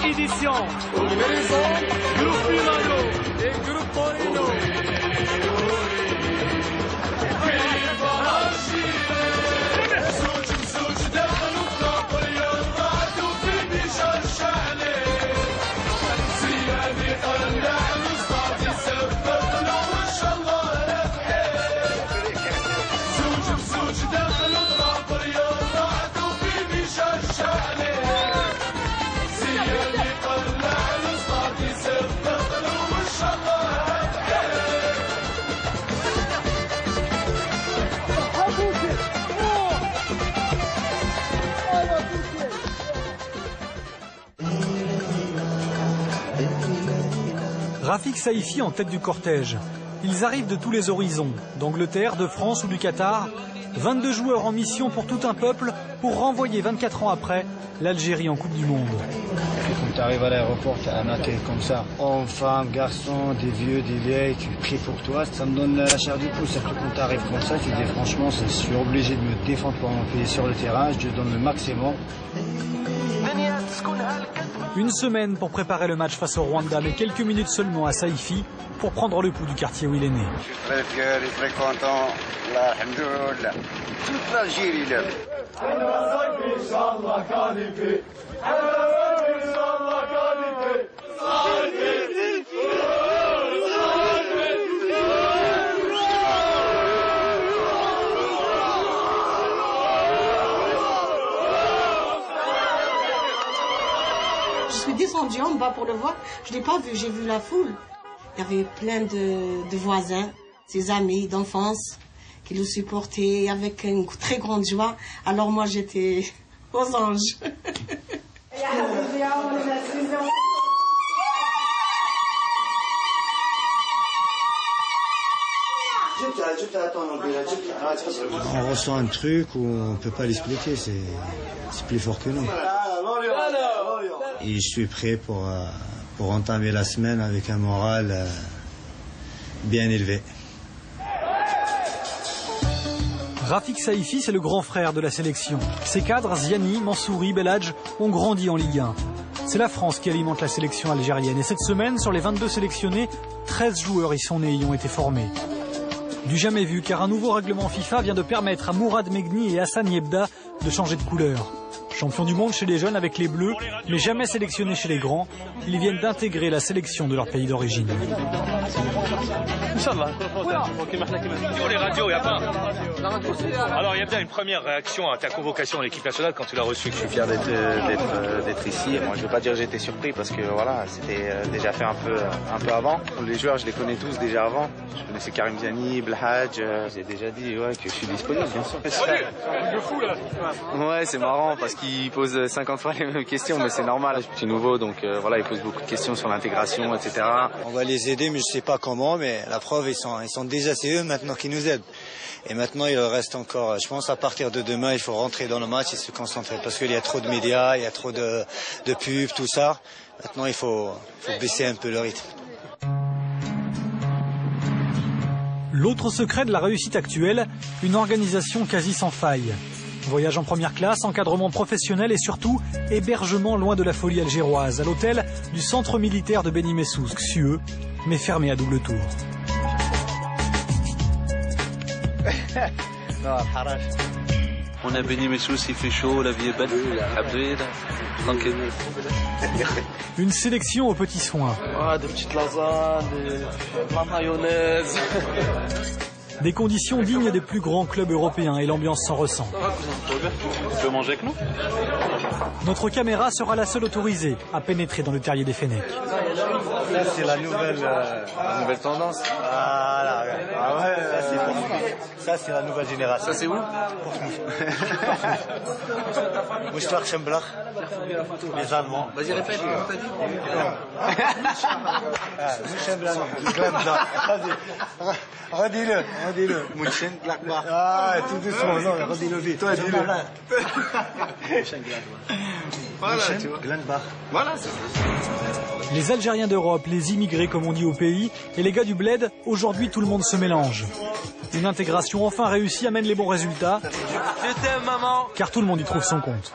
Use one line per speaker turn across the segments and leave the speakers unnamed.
édition. Groupe Milano et Groupe Torino. Rafik Saïfi en tête du cortège. Ils arrivent de tous les horizons, d'Angleterre, de France ou du Qatar. 22 joueurs en mission pour tout un peuple pour renvoyer 24 ans après l'Algérie en Coupe du Monde.
Quand tu arrives à l'aéroport, tu as un accueil comme ça. Hommes, femmes, garçons, des vieux, des vieilles, tu pries pour toi. Ça me donne la chair du pouce. Quand tu arrives comme ça, tu te dis franchement, je suis obligé de me défendre pour mon pays sur le terrain. Je donne le maximum.
Une semaine pour préparer le match face au Rwanda, mais quelques minutes seulement à Saïfi pour prendre le pouls du quartier où il est né.
Je suis très fier et très content. Alhamdoulilah. Toute l'Algérie là.
Je suis descendue en bas pour le voir. Je ne l'ai pas vu, j'ai vu la foule. Il y avait plein de voisins, ses amis d'enfance qui le supportaient avec une très grande joie. Alors moi, j'étais aux anges.
On ressent un truc où on ne peut pas l'expliquer. C'est plus fort que nous. Et je suis prêt pour entamer la semaine avec un moral bien élevé.
Rafik Saïfi, c'est le grand frère de la sélection. Ses cadres, Ziani, Mansouri, Belhadj, ont grandi en Ligue 1. C'est la France qui alimente la sélection algérienne. Et cette semaine, sur les 22 sélectionnés, 13 joueurs y sont nés et y ont été formés. Du jamais vu, car un nouveau règlement FIFA vient de permettre à Mourad Megni et Hassan Yebda de changer de couleur. Champions du monde chez les jeunes avec les Bleus, mais jamais sélectionnés chez les grands, ils viennent d'intégrer la sélection de leur pays d'origine.
Les radios, il y a pas. Alors il y a bien une première réaction à ta convocation à l'équipe nationale quand tu l'as reçue.
Je suis fier d'être ici. Moi, je ne veux pas dire que j'étais surpris parce que voilà, c'était déjà fait un peu avant. Les joueurs, je les connais tous déjà avant. Je connaissais Karim Ziani, Belhadj. J'ai déjà dit que je suis disponible, bien sûr. Ouais, c'est marrant parce qu'ils posent 50 fois les mêmes questions, mais c'est normal. Je suis petit nouveau, donc voilà, ils posent beaucoup de questions sur l'intégration, etc.
On va les aider, mais je ne sais pas comment. Mais la preuve, ils sont déjà, c'est eux maintenant qui nous aident. Et maintenant, il reste encore, je pense, à partir de demain, il faut rentrer dans le match et se concentrer. Parce qu'il y a trop de médias, il y a trop de pubs, tout ça. Maintenant, il faut baisser un peu le rythme.
L'autre secret de la réussite actuelle, une organisation quasi sans faille. Voyage en première classe, encadrement professionnel et surtout hébergement loin de la folie algéroise, à l'hôtel du centre militaire de Beni Messous, xueux, mais fermé à double tour.
On a Beni Messous, il fait chaud, la vie est belle. Tranquille.
Une sélection aux petits soins.
Des petites lasagnes, de la mayonnaise.
Des conditions dignes des plus grands clubs européens et l'ambiance s'en ressent.
Tu peux manger avec nous?
Notre caméra sera la seule autorisée à pénétrer dans le terrier des Fennecs.
Là, c'est la nouvelle tendance. Voilà. Ah ouais, ça, c'est la nouvelle génération.
Ça, c'est où?
Mouchtar Chemblach, les Allemands.
Vas-y, répète.
Redis-le. Mouchen Gladbach. Ah, tout doucement, non, redis-le vite. Toi, dis-le.
Voilà, tu vois.
Gladbach.
Voilà, c'est ça.
Les Algériens d'Europe, les immigrés comme on dit au pays, et les gars du bled, aujourd'hui tout le monde se mélange. Une intégration enfin réussie amène les bons résultats,
Je t'aime, maman.
car tout le monde y trouve son compte.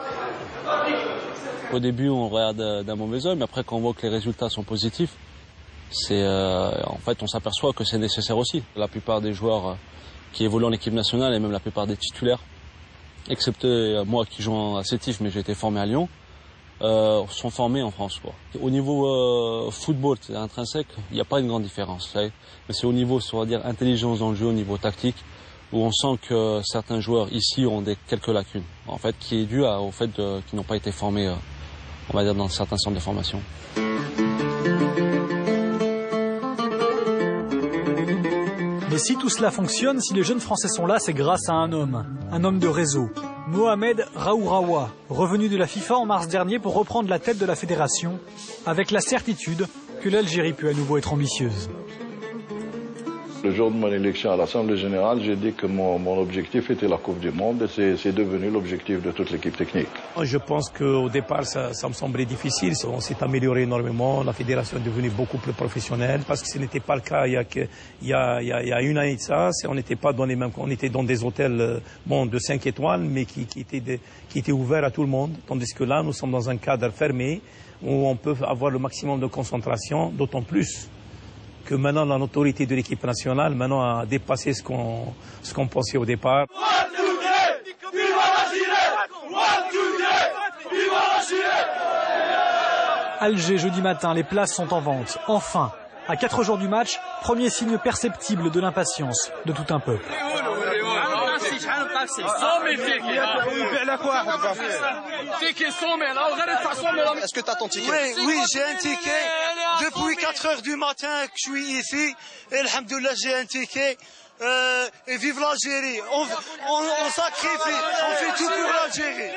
Au début, on regarde d'un mauvais œil, mais après, quand on voit que les résultats sont positifs, en fait, on s'aperçoit que c'est nécessaire aussi. La plupart des joueurs qui évoluent en équipe nationale et même la plupart des titulaires, excepté moi qui joue à Sétif, mais j'ai été formé à Lyon, sont formés en France, quoi. Au niveau football, c'est intrinsèque, il n'y a pas une grande différence. Mais c'est au niveau, on va dire, intelligence dans le jeu, au niveau tactique, où on sent que certains joueurs ici ont quelques lacunes, en fait, qui est dû au fait qu'ils n'ont pas été formés, on va dire, dans certains centres de formation.
Mais si tout cela fonctionne, si les jeunes Français sont là, c'est grâce à un homme de réseau. Mohamed Raouraoua, revenu de la FIFA en mars dernier pour reprendre la tête de la fédération, avec la certitude que l'Algérie peut à nouveau être ambitieuse.
Le jour de mon élection à l'Assemblée générale, j'ai dit que mon objectif était la Coupe du Monde et c'est devenu l'objectif de toute l'équipe technique.
Je pense qu'au départ, ça me semblait difficile. On s'est amélioré énormément. La fédération est devenue beaucoup plus professionnelle parce que ce n'était pas le cas il y a une année de ça. On n'était pas dans les mêmes, on était dans des hôtels de 5 étoiles, mais qui étaient ouverts à tout le monde. Tandis que là, nous sommes dans un cadre fermé où on peut avoir le maximum de concentration, d'autant plus que maintenant la notoriété de l'équipe nationale a dépassé ce qu'on pensait au départ.
Alger, jeudi matin, les places sont en vente. Enfin, à 4 jours du match, premier signe perceptible de l'impatience de tout un peuple.
Est-ce que tu as ton ticket?
Oui, j'ai un ticket. Depuis 4 heures du matin que je suis ici, et alhamdoulilah, j'ai un ticket. Et vive l'Algérie. On sacrifie, on fait tout pour l'Algérie.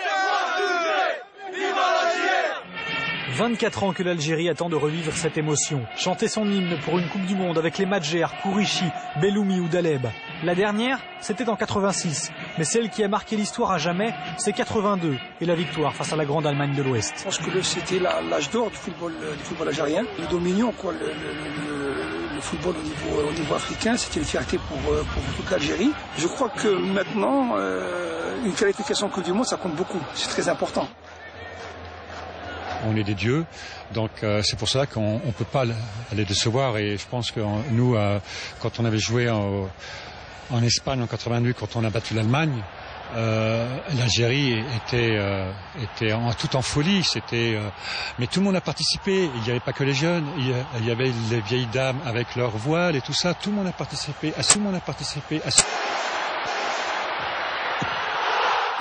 24 ans que l'Algérie attend de revivre cette émotion. Chanter son hymne pour une Coupe du Monde avec les Madjer, Kourichi, Belloumi ou Daleb. La dernière, c'était en 86. Mais celle qui a marqué l'histoire à jamais, c'est 82 et la victoire face à la grande Allemagne de l'Ouest.
Je pense que c'était l'âge d'or du football algérien. Nous dominions le football au niveau africain. C'était une fierté pour toute l'Algérie. Je crois que maintenant, une qualification Coupe du Monde, ça compte beaucoup. C'est très important.
On est des dieux, donc c'est pour ça qu'on ne peut pas les décevoir. Et je pense que nous, quand on avait joué en Espagne en 82, quand on a battu l'Allemagne, l'Algérie était tout en folie. Mais tout le monde a participé. Il n'y avait pas que les jeunes, il y avait les vieilles dames avec leurs voiles et tout ça. Tout le monde a participé.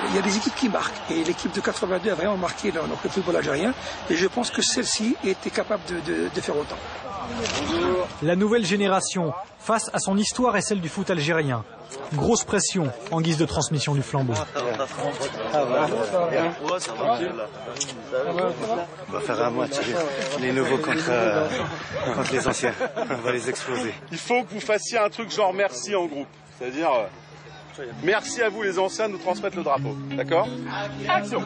Il y a des équipes qui marquent et l'équipe de 82 a vraiment marqué le football algérien et je pense que celle-ci était capable de faire autant.
La nouvelle génération face à son histoire et celle du foot algérien. Grosse pression en guise de transmission du flambeau.
On va faire un match, les nouveaux contre les anciens. On va les exploser.
Il faut que vous fassiez un truc genre merci en groupe. C'est-à-dire... merci à vous les anciens de nous transmettre le drapeau, d'accord? Action!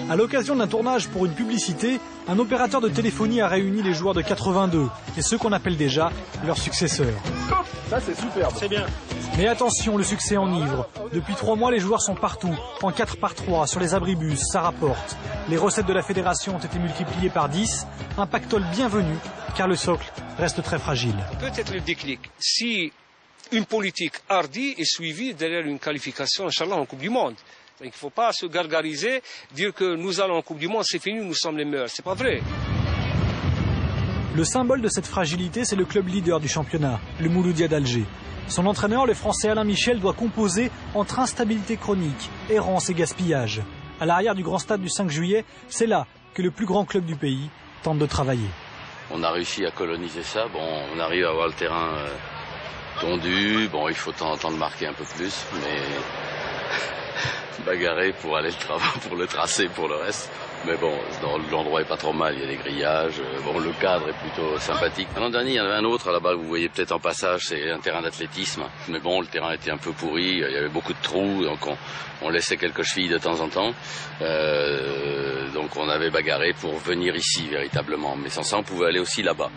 À l'occasion d'un tournage pour une publicité, un opérateur de téléphonie a réuni les joueurs de 82 et ceux qu'on appelle déjà leurs successeurs.
Ça c'est superbe.
C'est bien. Mais attention, le succès enivre. Depuis 3 mois, les joueurs sont partout, en 4x3, sur les abribus, ça rapporte. Les recettes de la fédération ont été multipliées par 10, un pactole bienvenu, car le socle reste très fragile.
Peut-être le déclic, si une politique hardie est suivie derrière une qualification, Inch'Allah, en Coupe du Monde. Donc, il ne faut pas se gargariser, dire que nous allons en Coupe du Monde, c'est fini, nous sommes les meilleurs. C'est pas vrai.
Le symbole de cette fragilité, c'est le club leader du championnat, le Mouloudia d'Alger. Son entraîneur, le Français Alain Michel, doit composer entre instabilité chronique, errance et gaspillage. À l'arrière du grand stade du 5 juillet, c'est là que le plus grand club du pays tente de travailler.
On a réussi à coloniser ça. Bon, on arrive à avoir le terrain tendu. Bon, il faut de temps en temps de marquer un peu plus, mais bagarrer pour aller pour le tracer, pour le reste. Mais bon, l'endroit est pas trop mal, il y a des grillages, bon, le cadre est plutôt sympathique. L'an dernier, il y en avait un autre là-bas, vous voyez peut-être en passage, c'est un terrain d'athlétisme. Mais bon, le terrain était un peu pourri, il y avait beaucoup de trous, donc on laissait quelques chevilles de temps en temps. Donc on avait bagarré pour venir ici, véritablement. Mais sans ça, on pouvait aller aussi là-bas.